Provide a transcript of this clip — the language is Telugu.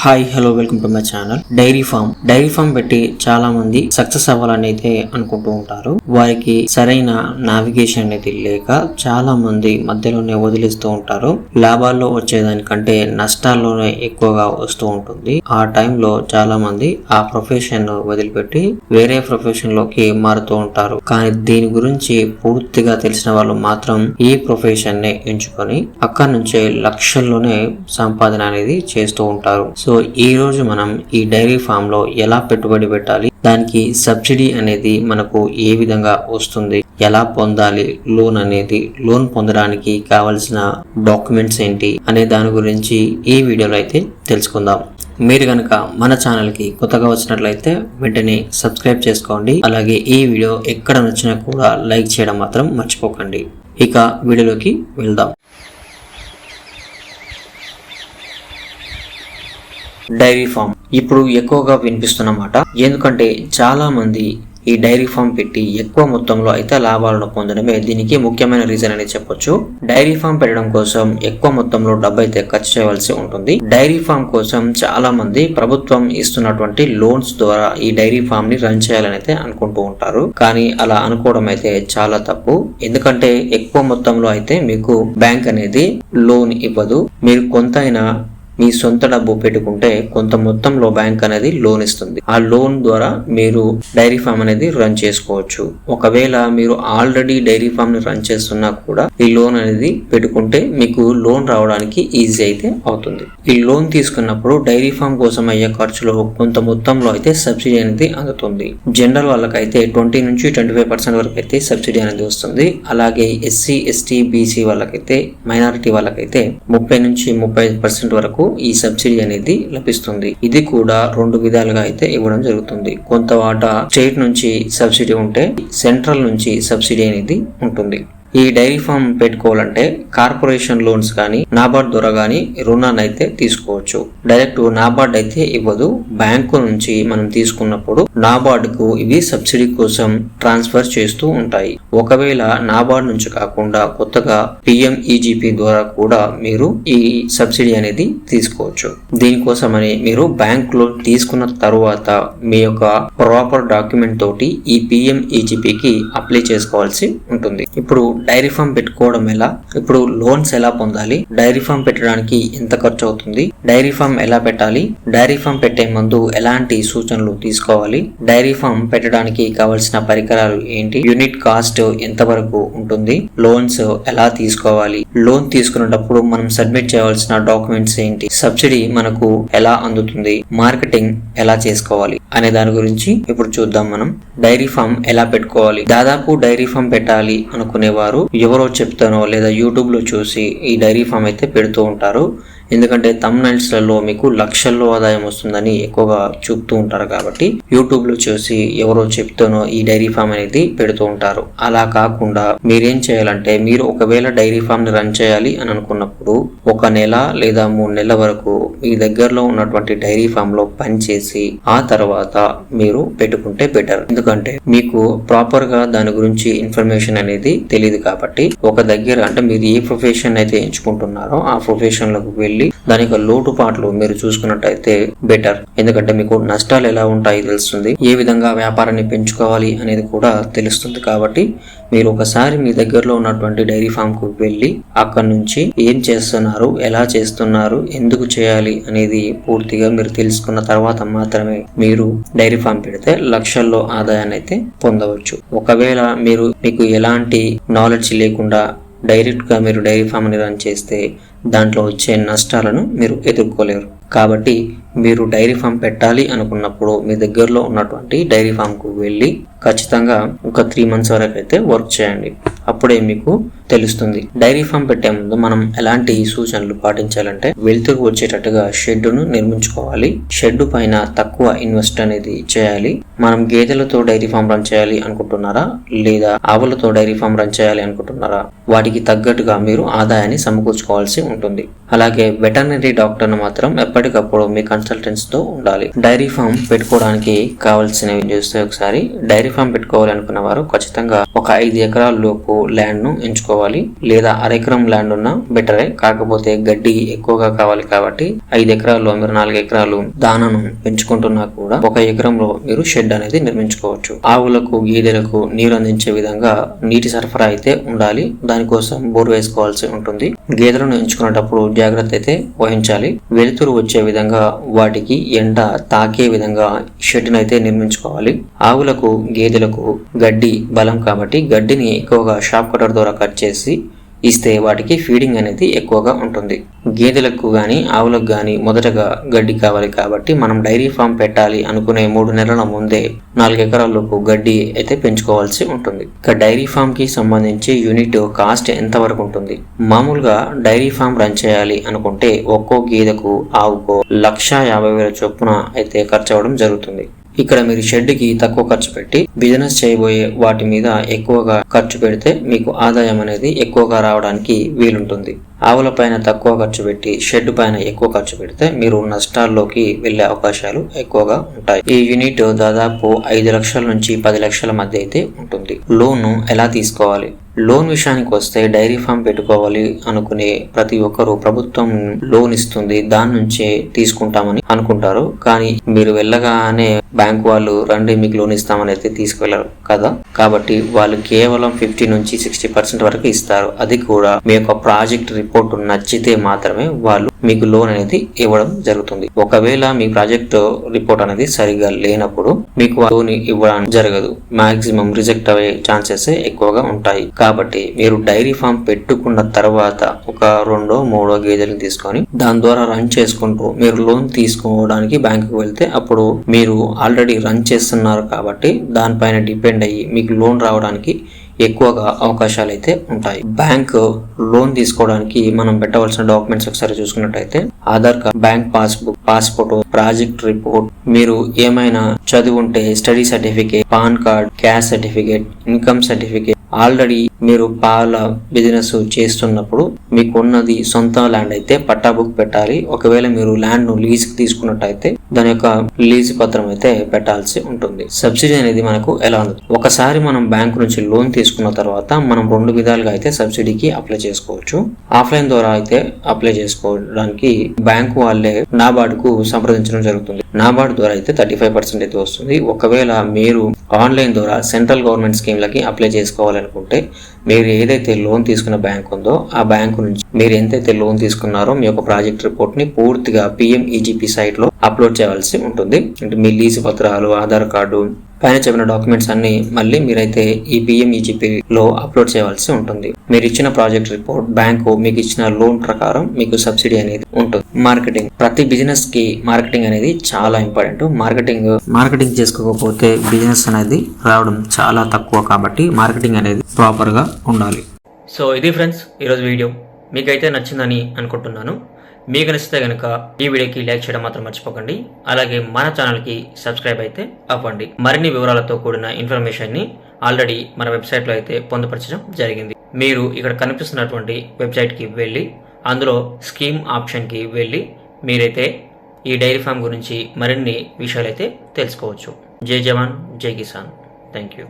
Hi hello welcome to my channel. Dairy farm పెట్టి చాలా మంది సక్సెస్ అవ్వాలని అయితే అనుకుంటూ ఉంటారు. వారికి సరైన నావిగేషన్ అనేది లేక చాలా మంది మధ్యలోనే వదిలేస్తూ ఉంటారు. లాభాల్లో వచ్చేదానికంటే నష్టాల్లోనే ఎక్కువగా వస్తూ ఉంటుంది. ఆ టైంలో చాలా మంది ఆ ప్రొఫెషన్ వదిలిపెట్టి వేరే ప్రొఫెషన్ లోకి మారుతూ ఉంటారు. కానీ దీని గురించి పూర్తిగా తెలిసిన వాళ్ళు మాత్రం ఈ ప్రొఫెషన్ నే ఎంచుకొని అక్కడి నుంచే లక్షల్లోనే సంపాదన అనేది చేస్తూ ఉంటారు. సో ఈ రోజు మనం ఈ డైరీ ఫామ్ లో ఎలా పెట్టుబడి పెట్టాలి, దానికి సబ్సిడీ అనేది మనకు ఏ విధంగా వస్తుంది, ఎలా పొందాలి, లోన్ పొందడానికి కావాల్సిన డాక్యుమెంట్స్ ఏంటి అనే దాని గురించి ఈ వీడియోలో అయితే తెలుసుకుందాం. మీరు కనుక మన ఛానల్ కి కొత్తగా వచ్చినట్లయితే వెంటనే సబ్స్క్రైబ్ చేసుకోండి. అలాగే ఈ వీడియో ఎక్కడ నచ్చినా కూడా లైక్ చేయడం మాత్రం మర్చిపోకండి. ఇక వీడియోలోకి వెళ్దాం. డైరీ ఫామ్ ఇప్పుడు ఎక్కువగా వినిపిస్తున్నమాట. ఎందుకంటే చాలా మంది ఈ డైరీ ఫామ్ పెట్టి ఎక్కువ మొత్తంలో అయితే లాభాలను పొందడమే దీనికి ముఖ్యమైన రీజన్ అని చెప్పొచ్చు. డైరీ ఫామ్ పెట్టడం కోసం ఎక్కువ మొత్తంలో డబ్బు అయితే ఖర్చు చేయవలసి ఉంటుంది. డైరీ ఫామ్ కోసం చాలా మంది ప్రభుత్వం ఇస్తున్నటువంటి లోన్స్ ద్వారా ఈ డైరీ ఫామ్ ని రన్ చేయాలని అయితే అనుకుంటూ ఉంటారు. కానీ అలా అనుకోవడం అయితే చాలా తప్పు. ఎందుకంటే ఎక్కువ మొత్తంలో అయితే మీకు బ్యాంక్ అనేది లోన్ ఇవ్వదు. మీరు కొంతైనా మీ సొంత డబ్బు పెట్టుకుంటే కొంత మొత్తంలో బ్యాంక్ అనేది లోన్ ఇస్తుంది. ఆ లోన్ ద్వారా మీరు డైరీ ఫామ్ అనేది రన్ చేసుకోవచ్చు. ఒకవేళ మీరు ఆల్రెడీ డైరీ ఫామ్ ని రన్ చేస్తున్నా కూడా ఈ లోన్ అనేది పెట్టుకుంటే మీకు లోన్ రావడానికి ఈజీ అయితే అవుతుంది. ఈ లోన్ తీసుకున్నప్పుడు డైరీ ఫామ్ కోసం అయ్యే ఖర్చులో కొంత మొత్తంలో అయితే సబ్సిడీ అనేది అందుతుంది. జనరల్ వాళ్ళకైతే 20 నుంచి 25% వరకు అయితే సబ్సిడీ అనేది వస్తుంది. అలాగే ఎస్సీ ఎస్టీ బీసీ వాళ్ళకైతే, మైనారిటీ వాళ్ళకైతే 30 నుంచి 35% వరకు ఈ సబ్సిడీ అనేది లభిస్తుంది. ఇది కూడా 2 విధాలుగా అయితే ఇవ్వడం జరుగుతుంది. కొంత వాటా స్టేట్ నుంచి సబ్సిడీ ఉంటే సెంట్రల్ నుంచి సబ్సిడీ అనేది ఉంటుంది. ఈ డైరీ ఫామ్ పెట్టుకోవాలంటే కార్పొరేషన్ లోన్స్ కానీ నాబార్డ్ ద్వారా కానీ రుణాన్ని అయితే తీసుకోవచ్చు. డైరెక్ట్ నాబార్డ్ అయితే ఇవ్వదు. బ్యాంకు నుంచి మనం తీసుకున్నప్పుడు నాబార్డ్ కు ఇవి సబ్సిడీ కోసం ట్రాన్స్ఫర్ చేస్తూ ఉంటాయి. ఒకవేళ నాబార్డ్ నుంచి కాకుండా కొత్తగా PMEGP ద్వారా కూడా మీరు ఈ సబ్సిడీ అనేది తీసుకోవచ్చు. దీనికోసమని మీరు బ్యాంక్ లో తీసుకున్న తరువాత మీ యొక్క ప్రాపర్ డాక్యుమెంట్ తోటి ఈ PMEGP కి అప్లై చేసుకోవాల్సి ఉంటుంది. ఇప్పుడు డైరీ ఫామ్ పెట్టుకోవడం ఎలా, ఇప్పుడు లోన్స్ ఎలా పొందాలి, డైరీ ఫామ్ పెట్టడానికి ఎంత ఖర్చు అవుతుంది, డైరీ ఫామ్ ఎలా పెట్టాలి, డైరీ ఫామ్ పెట్టే ముందు ఎలాంటి సూచనలు తీసుకోవాలి, డైరీ ఫామ్ పెట్టడానికి కావలసిన పరికరాలు ఏంటి, యూనిట్ కాస్ట్ ఎంత వరకు ఉంటుంది, లోన్స్ ఎలా తీసుకోవాలి, లోన్ తీసుకునేటప్పుడు మనం సబ్మిట్ చేయవలసిన డాక్యుమెంట్స్ ఏంటి, సబ్సిడీ మనకు ఎలా అందుతుంది, మార్కెటింగ్ ఎలా చేసుకోవాలి అనే దాని గురించి ఇప్పుడు చూద్దాం. మనం డైరీ ఫామ్ ఎలా పెట్టుకోవాలి. దాదాపు డైరీ ఫామ్ పెట్టాలి అనుకునేవారు ఎవరో చెప్తానో లేదా యూట్యూబ్ లో చూసి ఈ డైరీ ఫామ్ అయితే పెడుతూ ఉంటారు. ఎందుకంటే thumbnails లలో మీకు లక్షల్లో ఆదాయం వస్తుందని ఎక్కువగా చూపుతూ ఉంటారు. కాబట్టి యూట్యూబ్ లో చూసి ఎవరో చెప్తానో ఈ డైరీ ఫామ్ అనేది పెడుతూ ఉంటారు. అలా కాకుండా మీరేం చేయాలంటే, మీరు ఒకవేళ డైరీ ఫామ్ ని రన్ చేయాలి అని అనుకున్నప్పుడు 1 నెల లేదా 3 నెలల వరకు మీ దగ్గరలో ఉన్నటువంటి డైరీ ఫామ్ లో పనిచేసి ఆ తర్వాత మీరు పెట్టుకుంటే బెటర్. ఎందుకంటే మీకు ప్రాపర్ గా దాని గురించి ఇన్ఫర్మేషన్ అనేది తెలియదు. కాబట్టి ఒక దగ్గర అంటే మీరు ఏ ప్రొఫెషన్ అయితే ఎంచుకుంటున్నారో ఆ ప్రొఫెషన్ లోకి వెళ్ళి దానికి లోటుపాట్లు మీరు చూసుకున్నట్టయితే బెటర్. ఎందుకంటే మీకు నష్టాలు ఎలా ఉంటాయి తెలుస్తుంది, ఏ విధంగా వ్యాపారాన్ని పెంచుకోవాలి అనేది కూడా తెలుస్తుంది. కాబట్టి మీరు ఒకసారి మీ దగ్గరలో ఉన్నటువంటి డైరీ ఫామ్ కు వెళ్ళి అక్కడ నుంచి ఏం చేస్తున్నారు, ఎలా చేస్తున్నారు, ఎందుకు చేయాలి అనేది పూర్తిగా మీరు తెలుసుకున్న తర్వాత మాత్రమే మీరు డైరీ ఫామ్ పెడితే లక్షల్లో ఆదాయాన్ని అయితే పొందవచ్చు. ఒకవేళ మీకు ఎలాంటి నాలెడ్జ్ లేకుండా డైరెక్ట్ గా మీరు డైరీ ఫామ్ ని రన్ చేస్తే దాంట్లో వచ్చే నష్టాలను మీరు ఎదుర్కోలేరు. కాబట్టి మీరు డైరీ ఫామ్ పెట్టాలి అనుకున్నప్పుడు మీ దగ్గరలో ఉన్నటువంటి డైరీ ఫామ్ కు వెళ్ళి ఖచ్చితంగా ఒక 3 months వరకు అయితే వర్క్ చేయండి. అప్పుడే మీకు తెలుస్తుంది. డైరీ ఫామ్ పెట్టే ముందు మనం ఎలాంటి సూచనలు పాటించాలంటే, వెలుతురు వచ్చేటట్టుగా షెడ్ ను నిర్మించుకోవాలి. షెడ్ పైన తక్కువ ఇన్వెస్ట్ అనేది చేయాలి. మనం గేదెలతో డైరీ ఫామ్ రన్ చేయాలి అనుకుంటున్నారా, లేదా ఆవులతో డైరీ ఫామ్ రన్ చేయాలి అనుకుంటున్నారా, వాటికి తగ్గట్టుగా మీరు ఆదాయాన్ని సమకూర్చుకోవాల్సి ఉంటుంది. అలాగే వెటర్నరీ డాక్టర్ ను మాత్రం ఎప్పటికప్పుడు మీ కన్సల్టెంట్స్ తో ఉండాలి. డైరీ ఫామ్ పెట్టుకోవడానికి కావాల్సినవి చూస్తే ఒకసారి డైరీ డైరీ ఫామ్ పెట్టుకోవాలి అనుకున్న వారు ఖచ్చితంగా ఒక 5 ఎకరాల లోపు ల్యాండ్ ను ఎంచుకోవాలి, లేదా అరెకరం ల్యాండ్ ఉన్న బెటరే. కాకపోతే గడ్డి ఎక్కువగా కావాలి కాబట్టి 5 ఎకరాల్లో మీరు 4 ఎకరాలు దానాను పెంచుకుంటున్నా కూడా 1 ఎకరంలో మీరు షెడ్ అనేది నిర్మించుకోవచ్చు. ఆవులకు గేదెలకు నీరు అందించే విధంగా నీటి సరఫరా అయితే ఉండాలి. దానికోసం బోర్ వేసుకోవాల్సి ఉంటుంది. గేదెలను ఎంచుకునేటప్పుడు జాగ్రత్త అయితే వహించాలి. వెలుతురు వచ్చే విధంగా వాటికి ఎండ తాకే విధంగా షెడ్ అయితే నిర్మించుకోవాలి. ఆవులకు గేదెలకు గడ్డి బలం కాబట్టి గడ్డిని ఎక్కువగా షాప్ కటర్ ద్వారా కట్ చేసి ఇస్తే వాటికి ఫీడింగ్ అనేది ఎక్కువగా ఉంటుంది. గేదెలకు గాని ఆవులకు గాని మొదటగా గడ్డి కావాలి కాబట్టి మనం డైరీ ఫామ్ పెట్టాలి అనుకునే 3 నెలల ముందే 4 ఎకరాలకు గడ్డి అయితే పెంచుకోవాల్సి ఉంటుంది. ఇక డైరీ ఫామ్ కి సంబంధించి యూనిట్ కాస్ట్ ఎంత వరకు ఉంటుంది? మామూలుగా డైరీ ఫామ్ రన్ చేయాలి అనుకుంటే ఒక్కో గేదెకు ఆవుకో 1,50,000 చొప్పున అయితే ఖర్చు అవ్వడం జరుగుతుంది. ఇక్కడ మీరు షెడ్ కి తక్కువ ఖర్చు పెట్టి బిజినెస్ చేయబోయే వాటి మీద ఎక్కువగా ఖర్చు పెడితే మీకు ఆదాయం అనేది ఎక్కువగా రావడానికి వీలుంటుంది. ఆవుల పైన తక్కువ ఖర్చు పెట్టి షెడ్ పైన ఎక్కువ ఖర్చు పెడితే మీరు నష్టాల్లోకి వెళ్లే అవకాశాలు ఎక్కువగా ఉంటాయి. ఈ యూనిట్ దాదాపు 5 లక్షల నుంచి 10 లక్షల మధ్య అయితే ఉంటుంది. లోన్ ఎలా తీసుకోవాలి? లోన్ విషయానికి వస్తే డైరీ ఫామ్ పెట్టుకోవాలి అనుకునే ప్రతి ఒక్కరూ ప్రభుత్వం లోన్ ఇస్తుంది, దాని నుంచే తీసుకుంటామని అనుకుంటారు. కానీ మీరు వెళ్ళగానే బ్యాంక్ వాళ్ళు రండి మీకు లోన్ ఇస్తామని అయితే తీసుకువెళ్ళరు కదా. కాబట్టి వాళ్ళు కేవలం 50 నుంచి 60% వరకు ఇస్తారు. అది కూడా మీ యొక్క ప్రాజెక్ట్ రిపోర్ట్ నచ్చితే మాత్రమే వాళ్ళు మీకు లోన్ అనేది ఇవ్వడం జరుగుతుంది. ఒకవేళ మీ ప్రాజెక్ట్ రిపోర్ట్ అనేది సరిగా లేనప్పుడు మీకు లోన్ ఇవ్వడం జరగదు. మాక్సిమం రిజెక్ట్ అయ్యే ఛాన్సెస్ ఎక్కువగా ఉంటాయి. కాబట్టి మీరు డైరీ ఫామ్ పెట్టుకున్న తర్వాత ఒక 2-3 గేదెలను తీసుకొని దాని ద్వారా రన్ చేసుకుంటూ మీరు లోన్ తీసుకోవడానికి బ్యాంకుకు వెళ్తే అప్పుడు మీరు ఆల్రెడీ రన్ చేస్తున్నారు కాబట్టి దానిపైన డిపెండ్ అయ్యి మీకు లోన్ రావడానికి ఎక్కువగా అవకాశాలు అయితే ఉంటాయి. బ్యాంక్ లోన్ తీసుకోవడానికి మనం పెట్టవలసిన డాక్యుమెంట్స్ ఒకసారి చూసుకున్నట్టయితే Aadhaar card, bank passbook, passport, project report, మీరు ఏమైనా చదివి ఉంటే study certificate, pan card, caste certificate, income certificate. Already మీరు పాల బిజినెస్ చేస్తున్నప్పుడు మీకు ఉన్నది సొంత ల్యాండ్ అయితే పట్టా బుక్ పెట్టాలి. ఒకవేళ మీరు ల్యాండ్ ను లీజ్ తీసుకున్నట్టయితే దాని యొక్క లీజ్ పత్రం అయితే పెట్టాల్సి ఉంటుంది. సబ్సిడీ అనేది మనకు ఎలా ఉంది? ఒకసారి మనం బ్యాంకు నుంచి లోన్ తీసుకున్న తర్వాత మనం 2 విధాలుగా అయితే సబ్సిడీకి అప్లై చేసుకోవచ్చు. ఆఫ్లైన్ ద్వారా అయితే అప్లై చేసుకోవడానికి బ్యాంకు వాళ్ళే నాబార్డ్ కు సంప్రదించడం జరుగుతుంది. నాబార్డ్ ద్వారా అయితే 35% అయితే వస్తుంది. ఒకవేళ మీరు ఆన్లైన్ ద్వారా సెంట్రల్ గవర్నమెంట్ స్కీమ్లకి అప్లై చేసుకోవాలనుకుంటే మీరు ఏదైతే లోన్ తీసుకున్న బ్యాంక్ ఉందో ఆ బ్యాంకు నుంచి మీరు ఎంతైతే లోన్ తీసుకున్నారో మీ యొక్క ప్రాజెక్ట్ రిపోర్ట్ ని పూర్తిగా PMEGP సైట్ లో అప్లోడ్ చేయాల్సి ఉంటుంది. అంటే మీ లీజు పత్రాలు, ఆధార్ కార్డు, పైన చెప్పిన డాక్యుమెంట్స్ అన్ని మళ్ళీ మీరైతే ఈ PMEGP లో అప్లోడ్ చేయాల్సి ఉంటుంది. మీరు ఇచ్చిన ప్రాజెక్ట్ రిపోర్ట్, బ్యాంకు మీకు ఇచ్చిన లోన్ ప్రకారం మీకు సబ్సిడీ అనేది ఉంటుంది. మార్కెటింగ్, ప్రతి బిజినెస్ కి మార్కెటింగ్ అనేది చాలా ఇంపార్టెంట్. మార్కెటింగ్ చేసుకోకపోతే బిజినెస్ అనేది రావడం చాలా తక్కువ. కాబట్టి మార్కెటింగ్ అనేది ప్రాపర్ గా ఉండాలి. సో ఇది ఫ్రెండ్స్ ఈరోజు వీడియో. మీకైతే నచ్చిందని అనుకుంటున్నాను. మీకు నచ్చితే కనుక ఈ వీడియోకి లైక్ చేయడం మాత్రం మర్చిపోకండి. అలాగే మన ఛానల్కి సబ్స్క్రైబ్ అయితే అవ్వండి. మరిన్ని వివరాలతో కూడిన ఇన్ఫర్మేషన్ని ఆల్రెడీ మన వెబ్సైట్లో అయితే పొందుపరచడం జరిగింది. మీరు ఇక్కడ కనిపిస్తున్నటువంటి వెబ్సైట్కి వెళ్ళి అందులో స్కీమ్ ఆప్షన్కి వెళ్ళి మీరైతే ఈ డైరీ ఫామ్ గురించి మరిన్ని విషయాలైతే తెలుసుకోవచ్చు. జై జవాన్, జై కిసాన్. Thank you.